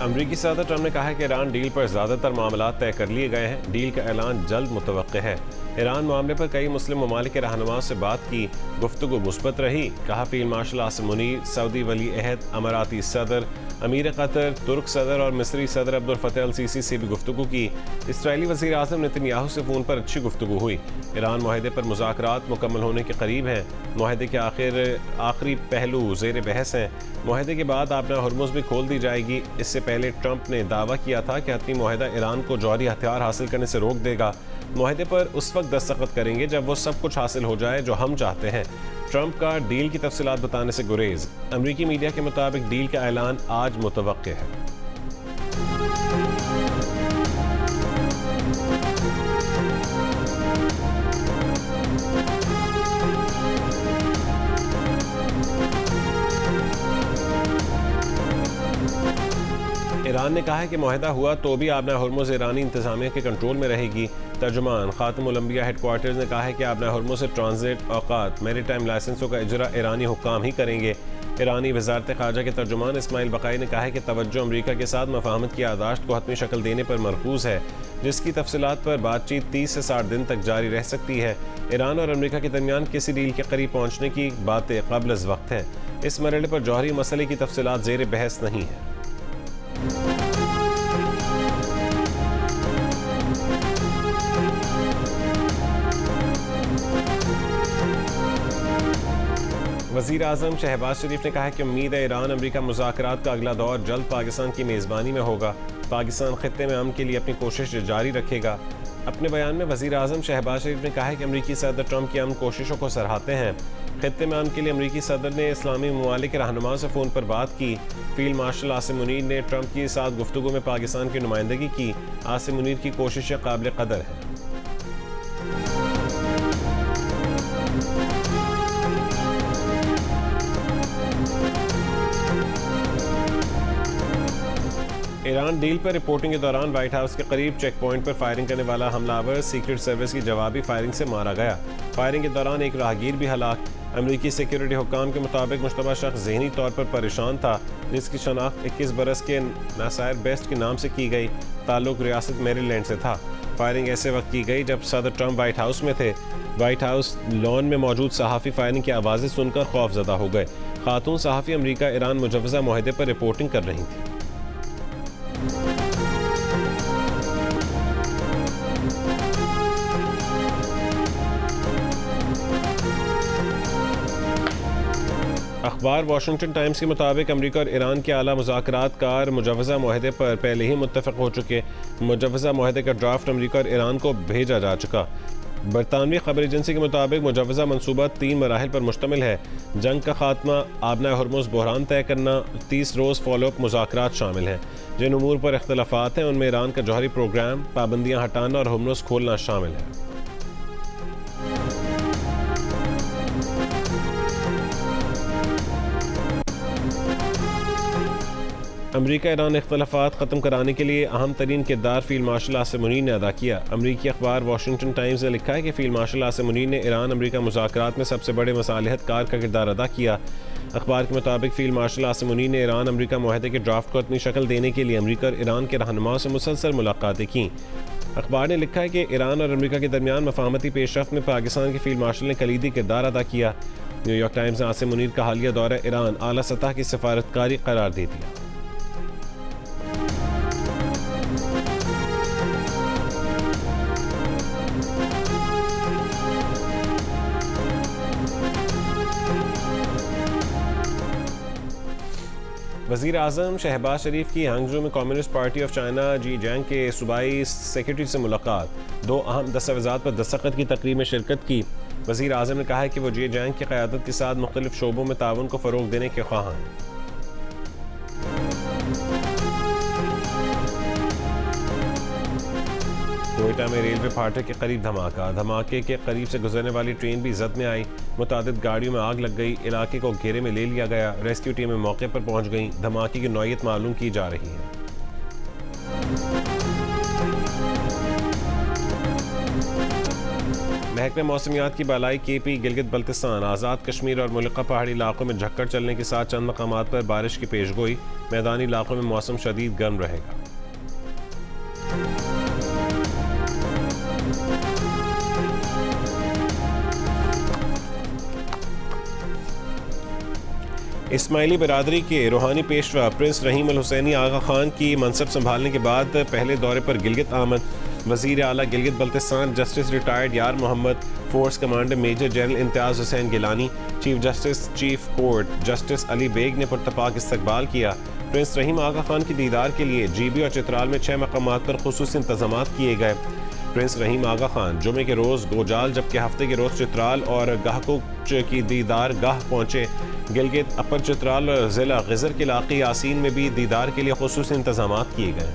अमरीकी सदर ट्रंप ने कहा है कि ईरान डील पर ज़्यादातर मामला तय कर लिए गए हैं। डील का ऐलान जल्द मुतवक्के है। ईरान मामले पर कई मुस्लिम ममालिक के रहनुमा से बात की, गुफ्तगू मुस्बत रही। कहा field marshal Asim Munir, Saudi वली अहद, अमाराती सदर, अमीर कतर, तुर्क सदर और मिस्री सदर अब्दुल फतेह अल सीसी से भी गुफ्तगू की। इसराइली वज़ीर आज़म नेतन्याहू से फ़ोन पर अच्छी गुफ्तगू हुई। ईरान मुआहदे पर मुज़ाकरात मुकम्मल होने के करीब हैं। मुआहदे के आखिरी पहलू ज़ेर बहस हैं। मुआहदे के बाद आबना हरमुज़ भी खोल दी जाएगी। इससे पहले ट्रंप ने दावा किया था कि हतमी मुआहदा ईरान को जौहरी हथियार हासिल करने से रोक देगा। मुआहदे पर उस वक्त दस्तखत करेंगे जब वो सब कुछ हासिल हो जाए जो हम चाहते हैं। ट्रंप का डील की तफसीलात बताने से गुरेज। अमरीकी मीडिया के मुताबिक डील का ऐलान आज मुतवक्के है। ईरान ने कहा है कि मुआहदा हुआ तो भी आबना हरमुज़ ईरानी इंतजामिया के कंट्रोल में रहेगी। तर्जुमान खातमुल अंबिया हेडक्वार्टर्स ने कहा है कि आबना हरमुज़ से ट्रांजिट, औकात, मैरीटाइम लाइसेंसों का इजरा ईरानी हुक्काम ही करेंगे। ईरानी वजारत ख़ारजा के तर्जुमान इस्माइल बकाई ने कहा है कि तवज्जो अमरीका के साथ मफाहमत की यादाश्त को हतमी शक्ल देने पर मरकूज़ है, जिसकी तफसीलात पर बातचीत 30 से 60 दिन तक जारी रह सकती है। ईरान और अमरीका के दरमियान किसी डील के करीब पहुँचने की बातें क़ब्ल अज़ वक्त हैं। इस मरहले पर जौहरी मसले की तफसीलात ज़ेर बहस नहीं है। वज़ीर आज़म शहबाज शरीफ ने कहा है कि उम्मीद है ईरान अमरीका मुज़ाकरात का अगला दौर जल्द पाकिस्तान की मेज़बानी में होगा। पाकिस्तान खित्ते में अमन के लिए अपनी कोशिश जारी रखेगा। अपने बयान में वज़ीर आज़म शहबाज शरीफ ने कहा है कि अमरीकी सदर ट्रंप की अमन कोशिशों को सराहते हैं। खित्ते में अमन के लिए अमरीकी सदर ने इस्लामी ममालिक के रहनुमाओं से फ़ोन पर बात की। फील्ड मार्शल आसिम मुनीर ने ट्रंप के साथ गुफ्तगू में पाकिस्तान की नुमाइंदगी की। आसिम मुनीर की कोशिशें काबिल कदर हैं। ईरान डील पर रिपोर्टिंग के दौरान व्हाइट हाउस के करीब चेक पॉइंट पर फायरिंग करने वाला हमलावर सीक्रेट सर्विस की जवाबी फायरिंग से मारा गया। फायरिंग के दौरान एक राहगीर भी हलाक। अमरीकी सिक्योरिटी हुक्काम के मुताबिक मुश्तबा शख्स ज़हनी तौर पर परेशान था, जिसकी शनाख्त 21 बरस के नासायर बेस्ट के नाम से की गई। ताल्लुक रियासत मैरीलैंड से था। फायरिंग ऐसे वक्त की गई जब सदर ट्रंप व्हाइट हाउस में थे। व्हाइट हाउस लॉन में मौजूद सहाफ़ी फायरिंग की आवाज़ें सुनकर खौफजदा हो गए। खातून सहाफ़ी अमरीका ईरान मुजव्वज़ा मुआहदे पर रिपोर्टिंग कर रही थी। अखबार वाशिंगटन टाइम्स के मुताबिक अमरीका और ईरान के आला मुज़ाकरात कार मुजव्वज़ा मुआहदे पर पहले ही मुत्तफ़क़ हो चुके। मुजव्वज़ा मुआहदे का ड्राफ्ट अमरीका और ईरान को भेजा जा चुका। बरतानवी खबर एजेंसी के मुताबिक मुजव्वज़ा मनसूबा 3 मराहिल पर मुश्तमिल है। जंग का खात्मा, आबना हरमुज़ बहरान तय करना, 30 रोज़ फॉलोअप मुज़ाकरात शामिल हैं। जिन उमूर पर इख्तलाफात हैं उनमें ईरान का जौहरी प्रोग्राम, पाबंदियाँ हटाना और हरमुज़ खोलना शामिल है। अमरीका ईरान इख्तलाफात ख़त्म कराने के लिए अहम तरीन किरदार फील्ड मार्शल आसिम मुनीर ने अदा किया। अमरीकी अखबार वाशिंगटन टाइम्स ने लिखा है कि फील्ड मार्शल आसिम मुनीर ने ईरान अमरीका मुज़ाकरात में सबसे बड़े मसालिहत कार का किरदार अदा किया। अखबार के मुताबिक फील्ड मार्शल आसिम मुनीर ने ईरान अमरीका मुआहदे के ड्राफ्ट को अपनी शक्ल देने के लिए अमरीका और ईरान के रहनुमाओं से मुसलसल मुलाकातें की। अखबार ने लिखा है कि ईरान और अमरीका के दरमियान मफाहमती पेशरफ्त में पाकिस्तान के फील्ड मार्शल ने कलीदी किरदार अदा किया। न्यूयॉर्क टाइम्स ने आसिम मुनीर का हालिया दौरा ईरान आला सतह की सिफारतकारी करार दे दिया। वज़ीर आज़म शहबाज शरीफ की हांगझो में कम्युनिस्ट पार्टी ऑफ चाइना जी जैंग के सूबाई सेक्रेटरी से मुलाकात। 2 अहम दस्तावेज़ात पर दस्तखत की तकरीब में शिरकत की। वज़ीर आज़म ने कहा है कि वो जी जैंग की क़यादत के साथ मुख्तलिफ शोबों में ताउन को फ़रोग़ देने के ख्वाह हैं। कोयटा में रेलवे फाटक के करीब धमाका। धमाके के करीब से गुजरने वाली ट्रेन भी जद में आई। मुतादिद गाड़ियों में आग लग गई। इलाके को घेरे में ले लिया गया। रेस्क्यू टीमें मौके पर पहुंच गईं। धमाके की नौइयत मालूम की जा रही है। महकमे मौसमियात की बालाई KP, गिलगित बल्तिस्तान, आज़ाद कश्मीर और मुल्का पहाड़ी इलाकों में झक्कड़ चलने के साथ चंद मकामात पर बारिश की पेशगोई। मैदानी इलाकों में मौसम शदीद गर्म रहेगा। इस्माइली बिरादरी के रूहानी पेशवा प्रिंस रहीम अल हुसैनी आगा खान की मनसब संभालने के बाद पहले दौरे पर गिलगित आमद। वज़ीर आला गिलगित बल्तिस्तान जस्टिस रिटायर्ड यार Mohammad, force commander major general Imtiaz Hussain Gilani, chief justice chief court justice Ali Baig ने पुरतपाक इस्तकबाल किया। प्रिंस रहीम आगा खान की दीदार के लिए GB और चित्राल में 6 मकामात पर खुसूसी इंतजाम किए गए। प्रिंस रहीम आगा खान जुमे के रोज़ गोजाल जबकि हफ्ते के रोज़ चित्राल और गाहकोच की दीदार गाह पहुँचे। गिलगित, अपर चित्राल और ज़िला ग़िज़र के इलाक़े यासीन में भी दीदार के लिए खुसूसी इंतजाम किए गए।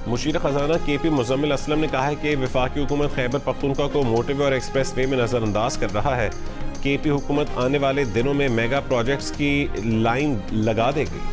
मुशीर ख़ज़ाना KP मुज़म्मिल असलम ने कहा है कि वफाकी हुकूमत खैबर पख्तूनख्वा को मोटरवे और एक्सप्रेस वे में नज़रअंदाज कर रहा है। KP हुकूमत आने वाले दिनों में मेगा प्रोजेक्ट्स की लाइन लगा देगी।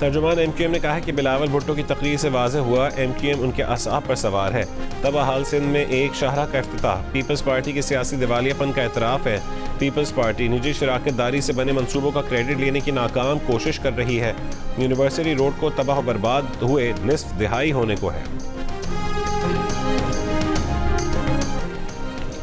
तर्जुमान MQM ने कहा है कि बिलावल भुट्टो की तकरीर से वाज़ेह हुआ MQM उनके असाब पर सवार है। तब हाल सिंध में एक शाहरा का इफ्तिताह। पीपल्स पार्टी के सियासी दिवालियापन का एतराफ़ है। पीपल्स पार्टी निजी शराकत दारी से बने मंसूबों का क्रेडिट लेने की नाकाम कोशिश कर रही है। यूनिवर्सिटी रोड को तबाह बर्बाद हुए निस्फ दिहाई होने को है।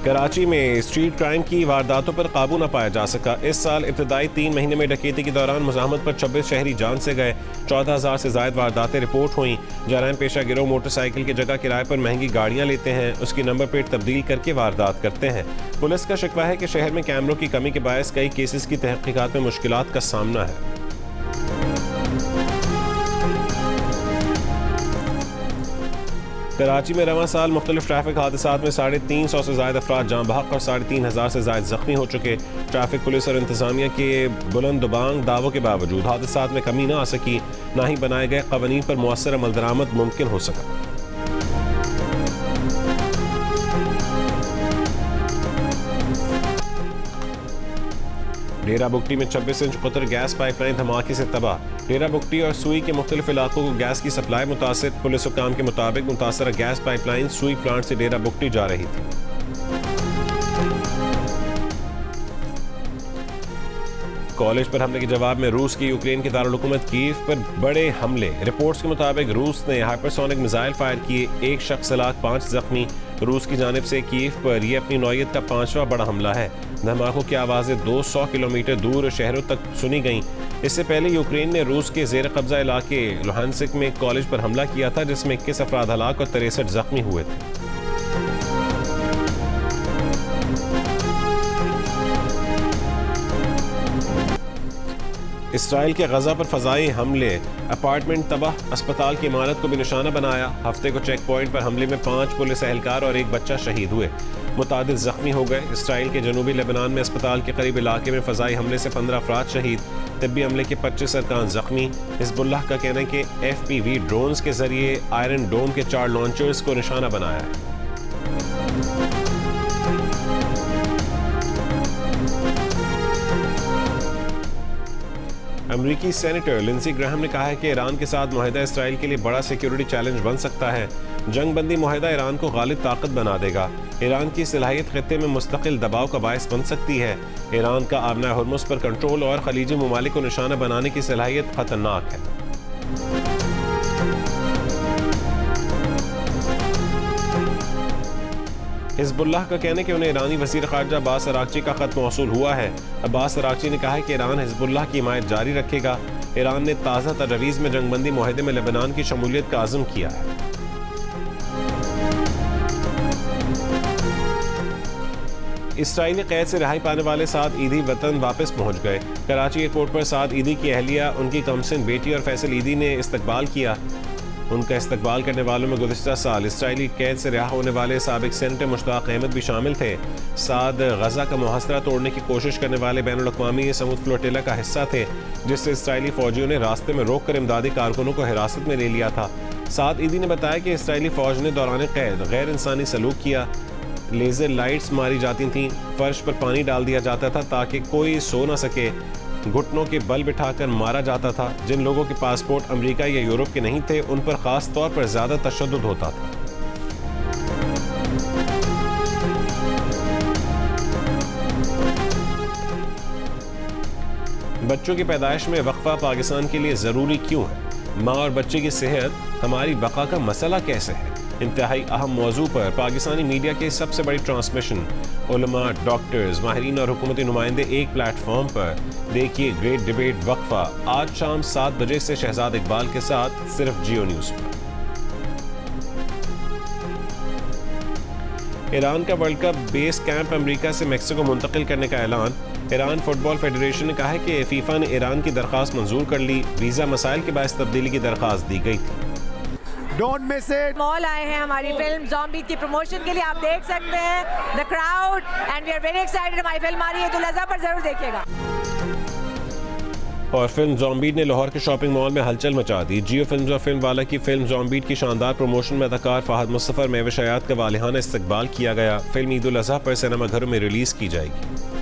कराची में स्ट्रीट क्राइम की वारदातों पर काबू न पाया जा सका। इस साल इब्तदाई 3 महीने में डकैती के दौरान मुज़ाहमत पर 26 शहरी जान से गए। 14,000 से ज़ायद वारदातें रिपोर्ट हुई। जराइम पेशा गिरोह मोटरसाइकिल की जगह किराए पर महंगी गाड़ियां लेते हैं, उसकी नंबर प्लेट तब्दील करके वारदात करते हैं। पुलिस का शिकवा है कि शहर में कैमरों की कमी के बायस कई केसेस की तहकीकात में मुश्किलात का सामना है। कराची में रवां साल मुख्तलिफ ट्रैफिक हादसात में 350 से ज़ायद अफराद जाँ बहक और 3,500 से ज़ायद जख्मी हो चुके। ट्रैफिक पुलिस और इंतजामिया के बुलंदबांग दावों के बावजूद हादसात में कमी न आ सकी, ना ही बनाए गए कवानीन पर मुअस्सर अमल दरामद मुमकिन हो सका। डेरा बुगटी में 26 इंच कुतर गैस पाइपलाइन धमाके से तबाह। डेरा बुगटी और सुई के मुख्तलिफ इलाकों को गैस की सप्लाई मुतासिर। पुलिस हुक्काम के मुताबिक मुतासरा गैस पाइपलाइन सुई प्लांट से डेरा बुगटी जा रही थी। कॉलेज पर हमले के जवाब में रूस की यूक्रेन के दारुल-हुकूमत कीव पर बड़े हमले। रिपोर्ट्स के मुताबिक रूस ने हाइपरसोनिक मिसाइल फायर किए, एक शख्स हलाक 5 जख्मी। रूस की जानिब से कीव पर यह अपनी नौयत का 5वां बड़ा हमला है। धमाकों की आवाज़ें 200 किलोमीटर दूर शहरों तक सुनी गईं। इससे पहले यूक्रेन ने रूस के ज़ेर कब्जा इलाके लुहानस्क में कॉलेज पर हमला किया था, जिसमें 21 अफराद हलाक और 63 जख्मी हुए थे। इसराइल के गजा पर फ़ज़ाई हमले, अपार्टमेंट तबाह, अस्पताल की इमारत को भी निशाना बनाया। हफ्ते को चेक पॉइंट पर हमले में 5 पुलिस एहलकार और एक बच्चा शहीद हुए, मुतादिद जख्मी हो गए। इसराइल के जनूबी लेबनान में अस्पताल के करीब इलाके में फ़ज़ाई हमले से 15 अफराद शहीद, तिब्बी हमले के 25 अरकान जख्मी। हिज़्बुल्लाह का कहना है कि FPV ड्रोन्स के जरिए आयरन डोम के 4 लॉन्चर्स को निशाना बनाया है। अमरीकी सेनेटर लिंडसे ग्राहम ने कहा है कि ईरान के साथ मुआहिदा इसराइल के लिए बड़ा सिक्योरिटी चैलेंज बन सकता है। जंग बंदी मुआहिदा ईरान को गालिब ताकत बना देगा। ईरान की सलाहियत खित्ते में मुस्तकिल दबाव का बायस बन सकती है। ईरान का आबना हुर्मुज़ पर कंट्रोल और खलीजी ममालिक को निशाना बनाने की सलाहियत खतरनाक है। हिज़्बुल्लाह का कहना है कि उन्हें ईरानी वज़ीर ख़ारजा अब्बास अराग़ची का ख़त मौसूल हुआ है। अब्बास अराग़ची ने कहा है कि ईरान हिज़्बुल्लाह की हिमायत जारी रखेगा। ईरान ने ताज़ा तजवीज़ में जंगबंदी मुआहदे में लेबनान की शमूलियत का आज़म किया है। इसराइली कैद से रिहाई पाने वाले 7 ईदी वतन वापस पहुँच गए। कराची एयरपोर्ट पर 7 ईदी की अहलिया, उनकी कमसिन बेटी और फैसल ईदी ने इस्तकबाल किया। उनका इस्तकबाल करने वालों में गुज़िश्ता साल इसराइली कैद से रिहा होने वाले साबिक सेनेटर मुश्ताक अहमद भी शामिल थे। साद गजा का मुहासरा तोड़ने की कोशिश करने वाले बैनुल-अक़वामी समुद्र फ्लोटिला का हिस्सा थे, जिससे इसराइली फौजियों ने रास्ते में रोक कर इमदादी कारकुनों को हिरासत में ले लिया था। साद ईदी ने बताया कि इसराइली फौज ने दौरान कैद गैर इंसानी सलूक किया। लेज़र लाइट्स मारी जाती थीं, फर्श पर पानी डाल दिया जाता था ताकि कोई सो न सके। घुटनों के बल बिठाकर मारा जाता था। जिन लोगों के पासपोर्ट अमेरिका या यूरोप के नहीं थे उन पर खास तौर पर ज्यादा तशद्दुद होता था। बच्चों की पैदाइश में वक्फा पाकिस्तान के लिए ज़रूरी क्यों है? माँ और बच्चे की सेहत हमारी बका का मसला कैसे है? इंतहाई अहम मौजू पर पाकिस्तानी मीडिया के सबसे बड़ी ट्रांसमिशन, उलमा, डॉक्टर्स, माहिरीन और हुकूमती नुमाइंदे एक प्लेटफॉर्म पर। देखिए ग्रेट डिबेट वक्फा आज शाम 7 बजे से शहजाद इकबाल के साथ सिर्फ जियो न्यूज़ पर। ईरान का world cup base camp America से मेक्सिको मुंतकिल करने का ऐलान। ईरान फुटबॉल फेडरेशन ने कहा है कि फीफा ने ईरान की दरख्वास्त मंजूर कर ली। वीज़ा मसाइल के बायस तब्दीली की दरख्वास्त दी गई थी। Don't miss it. मॉल आए हैं हमारी फिल्म ज़ॉम्बी की प्रमोशन के लिए, आप देख सकते हैं the crowd and we are very excited. हमारी फिल्म आ रही है ईद उल अज़हा पर, जरूर देखिएगा। और फिल्म ज़ॉम्बीड ने लाहौर के शॉपिंग मॉल में हलचल मचा दी। जियो फिल्म्स और फिल्म वाला की फिल्म ज़ॉम्बीड की शानदार प्रमोशन में अदाकार फहद मुस्तफ़ा और महविश हयात का वालिहाना इस्तकबाल किया गया। फिल्म ईद उल अज़हा पर सिनेमा घरों में रिलीज़ की जाएगी।